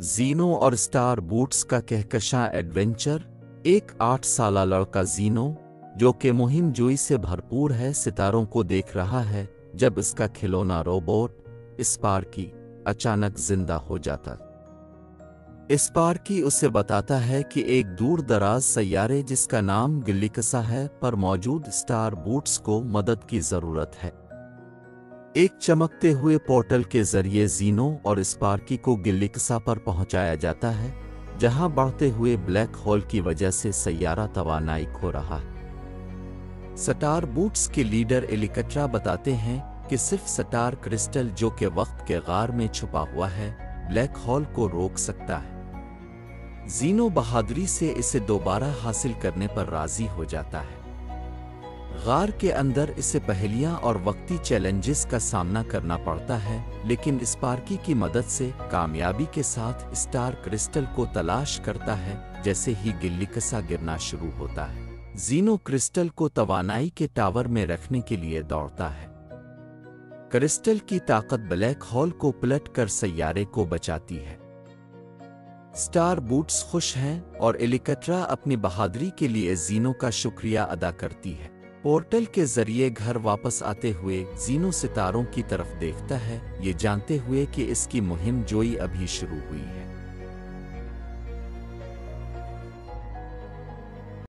जीनो और star boots का Kahkashan adventure. एक 8 साला लड़का जीनो, जो कि मुहिम जोई से भरपूर है, सितारों को देख रहा है जब इसका खिलौना रोबोट स्पार्की अचानक जिंदा हो जाता। स्पार्की उसे बताता है कि एक दूर दराज सैयारे जिसका नाम गिल्लिकसा है पर मौजूद स्टार बूट्स को मदद की जरूरत है। एक चमकते हुए पोर्टल के जरिए जीनो और स्पार्की को गिल्लिकसा पर पहुंचाया जाता है, जहां बढ़ते हुए ब्लैक होल की वजह से सैयारा तवानाई खो रहा है। स्टार बूट्स के लीडर एलिकट्रा बताते हैं कि सिर्फ स्टार क्रिस्टल, जो कि वक्त के गार में छुपा हुआ है, ब्लैक होल को रोक सकता है। जीनो बहादुरी से इसे दोबारा हासिल करने पर राजी हो जाता है। गार के अंदर इसे पहेलियां और वक्ती चैलेंजेस का सामना करना पड़ता है, लेकिन स्पार्की की मदद से कामयाबी के साथ स्टार क्रिस्टल को तलाश करता है। जैसे ही गिल्लिकसा गिरना शुरू होता है, जीनो क्रिस्टल को तवानाई के टावर में रखने के लिए दौड़ता है। क्रिस्टल की ताकत ब्लैक होल को पलटकर सैयारे को बचाती है। स्टार बूट्स खुश हैं और एलिकट्रा अपनी बहादुरी के लिए जीनो का शुक्रिया अदा करती है। पोर्टल के जरिए घर वापस आते हुए जीनो सितारों की तरफ देखता है, ये जानते हुए कि इसकी मुहिम जोई अभी शुरू हुई है।